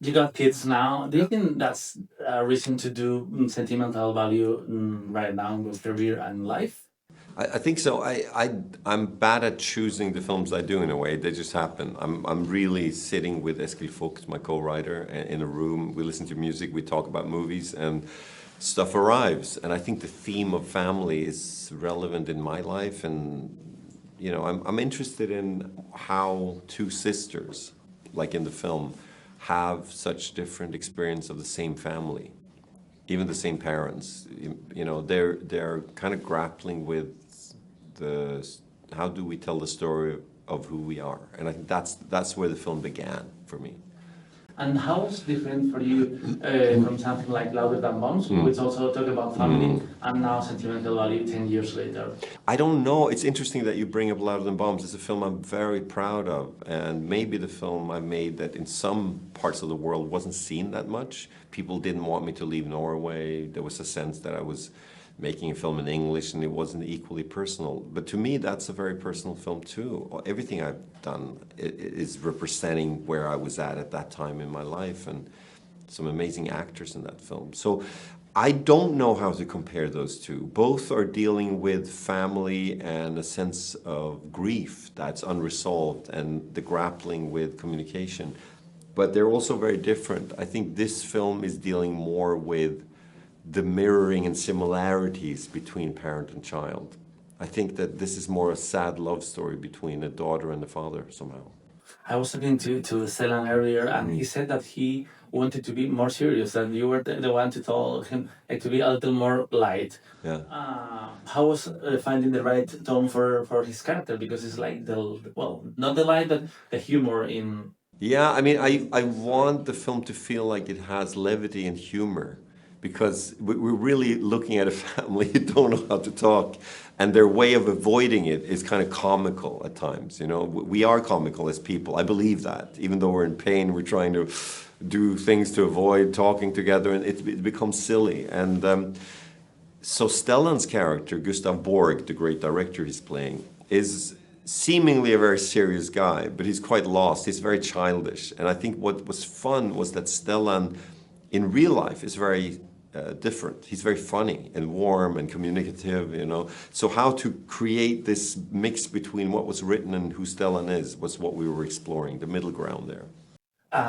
You got kids now. Do you think that's a reason to do sentimental value right now in your career and life? I think so. I'm bad at choosing the films I do in a way. They just happen. I'm really sitting with Eskil Fuchs, my co-writer, in a room. We listen to music, we talk about movies, and stuff arrives. And I think the theme of family is relevant in my life. And, I'm interested in how two sisters, like in the film, have such different experience of the same family, even the same parents. They're kind of grappling with the how do we tell the story of who we are, and I think that's where the film began for me. And how is different for you from something like Louder Than Bombs, which also talk about family, and now Sentimental Value 10 years later? I don't know. It's interesting that you bring up Louder Than Bombs. It's a film I'm very proud of, and maybe the film I made that in some parts of the world wasn't seen that much. People didn't want me to leave Norway. There was a sense that I was making a film in English and it wasn't equally personal. But to me, that's a very personal film too. Everything I've done is representing where I was at that time in my life, and some amazing actors in that film. So I don't know how to compare those two. Both are dealing with family and a sense of grief that's unresolved and the grappling with communication. But they're also very different. I think this film is dealing more with the mirroring and similarities between parent and child. I think that this is more a sad love story between a daughter and a father somehow. I was talking to Stellan earlier, and he said that he wanted to be more serious, that you were the one to tell him to be a little more light. Yeah. How was finding the right tone for his character? Because it's like well, not the light, but the humor in. Yeah, I mean, I want the film to feel like it has levity and humor, because we're really looking at a family who don't know how to talk, and their way of avoiding it is kind of comical at times. We are comical as people. I believe that. Even though we're in pain, we're trying to do things to avoid talking together, and it becomes silly. And so Stellan's character, Gustav Borg, the great director he's playing, is seemingly a very serious guy, but he's quite lost. He's very childish. And I think what was fun was that Stellan in real life is very different. He's very funny and warm and communicative. So how to create this mix between what was written and who Stellan is was what we were exploring, the middle ground there.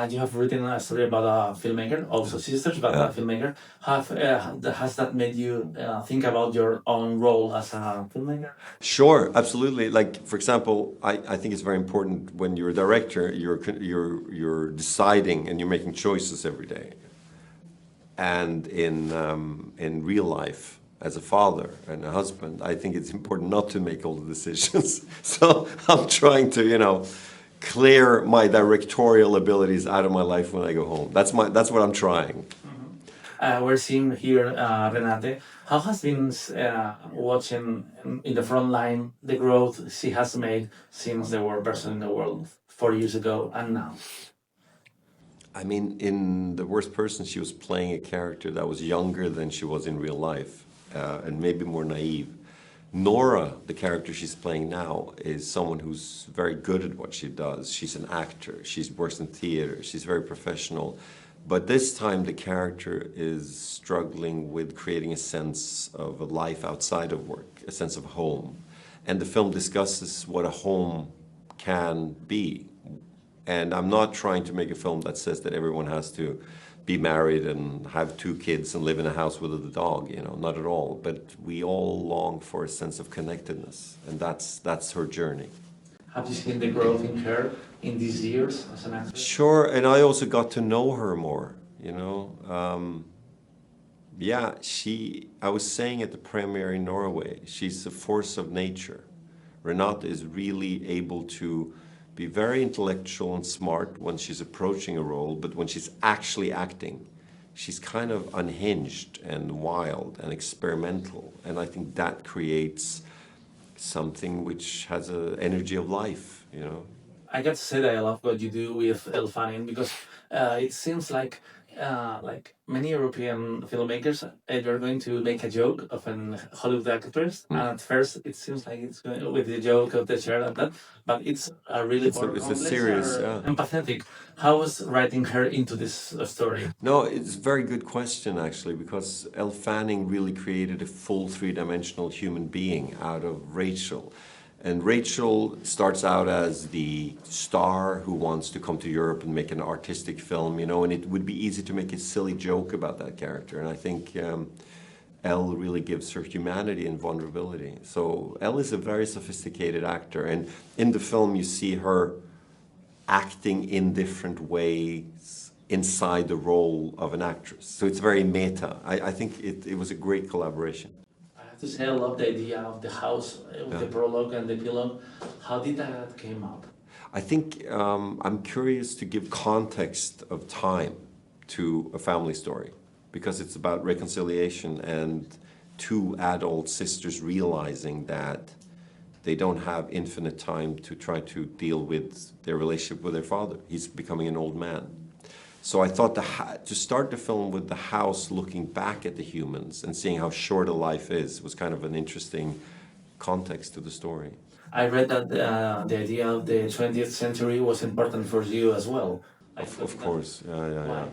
You have written a story about a filmmaker, also sisters, but a filmmaker. Has that made you think about your own role as a filmmaker? Sure, absolutely. Like, for example, I think it's very important when you're a director, you're deciding and you're making choices every day. And in real life, as a father and a husband, I think it's important not to make all the decisions. So I'm trying to, clear my directorial abilities out of my life when I go home. That's what I'm trying. We're seeing here Renate. How has been watching in the front line the growth she has made since the worst person in the world 4 years ago and now? I mean, in The Worst Person, she was playing a character that was younger than she was in real life, and maybe more naive. Nora, the character she's playing now, is someone who's very good at what she does. She's an actor. She works in theater. She's very professional. But this time, the character is struggling with creating a sense of a life outside of work, a sense of home. And the film discusses what a home can be. And I'm not trying to make a film that says that everyone has to be married and have 2 kids and live in a house with a dog, not at all. But we all long for a sense of connectedness, and that's her journey. Have you seen the growth in her in these years as an actress? Sure, and I also got to know her more, Yeah, I was saying at the premiere in Norway, she's a force of nature. Renate is really able to be very intellectual and smart when she's approaching a role, but when she's actually acting, she's kind of unhinged and wild and experimental. And I think that creates something which has an energy of life, I got to say that I love what you do with El Fanning because it seems like like many European filmmakers, they're going to make a joke of an Hollywood actress, and at first it seems like it's going with the joke of the chair and that, but it's a really more It's a complex serious, or empathetic. How was writing her into this story? No, it's a very good question actually, because Elle Fanning really created a full three-dimensional human being out of Rachel. And Rachel starts out as the star who wants to come to Europe and make an artistic film, and it would be easy to make a silly joke about that character. And I think Elle really gives her humanity and vulnerability. So Elle is a very sophisticated actor, and in the film you see her acting in different ways inside the role of an actress. So it's very meta. I think it was a great collaboration. I have to say, I love the idea of the house with the prologue and the epilogue. How did that came up? I think I'm curious to give context of time to a family story, because it's about reconciliation and two adult sisters realizing that they don't have infinite time to try to deal with their relationship with their father. He's becoming an old man. So I thought to start the film with the house looking back at the humans and seeing how short a life is was kind of an interesting context to the story. I read that the idea of the 20th century was important for you as well. Of course, yeah. Why?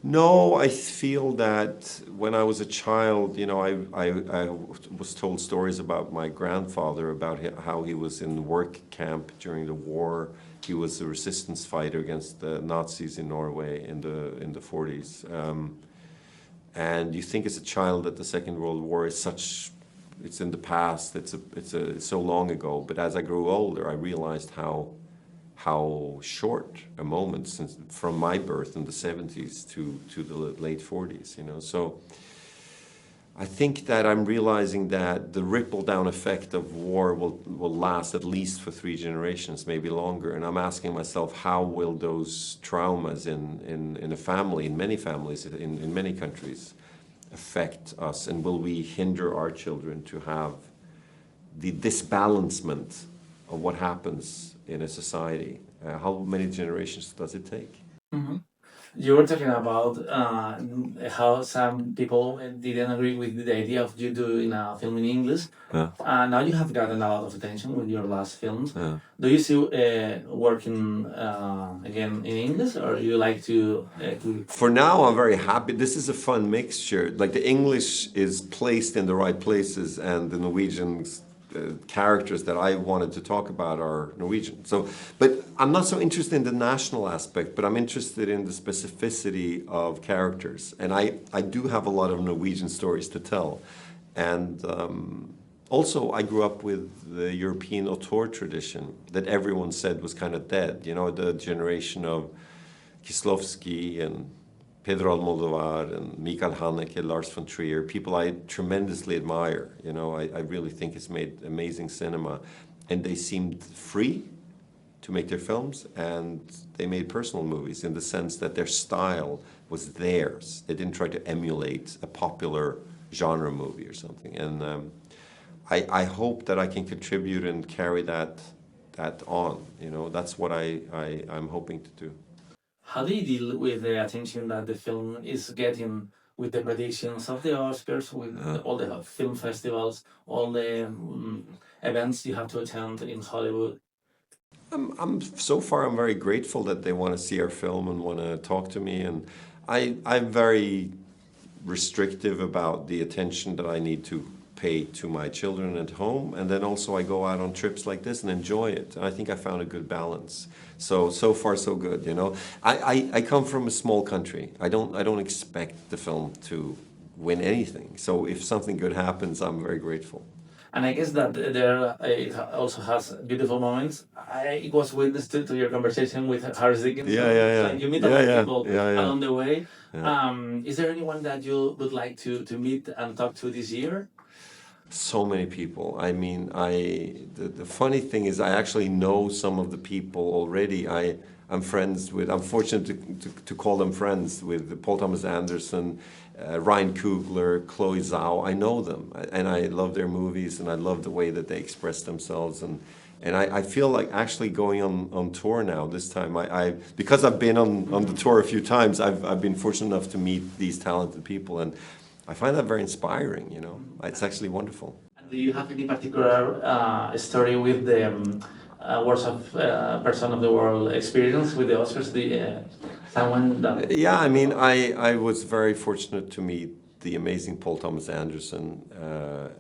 No, I feel that when I was a child, I was told stories about my grandfather, about how he was in work camp during the war. He was a resistance fighter against the Nazis in Norway in the 40s. And you think as a child that the Second World War is it's in the past, it's so long ago. But as I grew older, I realized how short a moment from my birth in the 70s to the late 40s, So I think that I'm realizing that the ripple down effect of war will last at least for 3 generations, maybe longer. And I'm asking myself, how will those traumas in a family, in many families, in many countries, affect us? And will we hinder our children to have the disbalancement of what happens in a society? How many generations does it take? Mhm. You were talking about how some people didn't agree with the idea of you doing a film in English. Yeah. Now you have gotten a lot of attention with your last films. Yeah. Do you see working again in English, or you like to? For now, I'm very happy. This is a fun mixture. Like the English is placed in the right places, and the Norwegian characters that I wanted to talk about are Norwegian. But I'm not so interested in the national aspect, but I'm interested in the specificity of characters. And I do have a lot of Norwegian stories to tell. And also, I grew up with the European auteur tradition that everyone said was kind of dead. The generation of Kieslowski and Pedro Almodovar and Mikael Haneke, Lars von Trier, people I tremendously admire. I really think it's made amazing cinema. And they seemed free to make their films, and they made personal movies in the sense that their style was theirs. They didn't try to emulate a popular genre movie or something. And I hope that I can contribute and carry that on. That's what I'm hoping to do. How do you deal with the attention that the film is getting with the predictions of the Oscars, with all the film festivals, all the events you have to attend in Hollywood? So far I'm very grateful that they want to see our film and want to talk to me, and I'm very restrictive about the attention that I need to pay to my children at home, and then also I go out on trips like this and enjoy it. And I think I found a good balance. So far so good. I come from a small country. I don't expect the film to win anything. So if something good happens, I'm very grateful. And I guess that there it also has beautiful moments. I was witness to your conversation with Harris Dickinson. Yeah. Like you meet a lot of people Yeah. along the way. Is there anyone that you would like to meet and talk to this year? So many people. I mean, the funny thing is I actually know some of the people already. I'm friends with, I'm fortunate to call them friends with Paul Thomas Anderson, Ryan Coogler, Chloe Zhao. I know them, and I love their movies, and I love the way that they express themselves. And And I feel like actually going on tour now this time. Because I've been on the tour a few times, I've been fortunate enough to meet these talented people, and I find that very inspiring, you know. It's actually wonderful. Do you have any particular story with the Worst of Person of the World experience with the Oscars? Someone that... Yeah, I mean, I was very fortunate to meet the amazing Paul Thomas Anderson,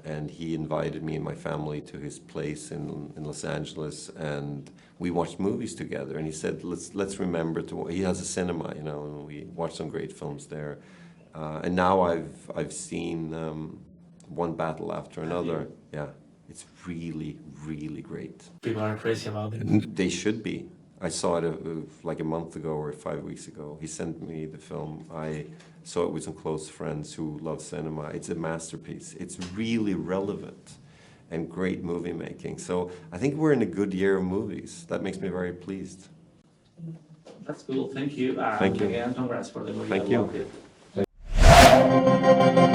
and he invited me and my family to his place in Los Angeles, and we watched movies together. And he said, let's remember to. He has a cinema, you know, and we watched some great films there. And now I've seen one battle after another. Yeah, it's really, really great. People are crazy about it. They should be. I saw it like a month ago or 5 weeks ago. He sent me the film. I saw it with some close friends who love cinema. It's a masterpiece. It's really relevant and great movie making. So I think we're in a good year of movies. That makes me very pleased. That's cool. Thank you. Thank you. Again, congrats for the movie. Thank I you. loved it.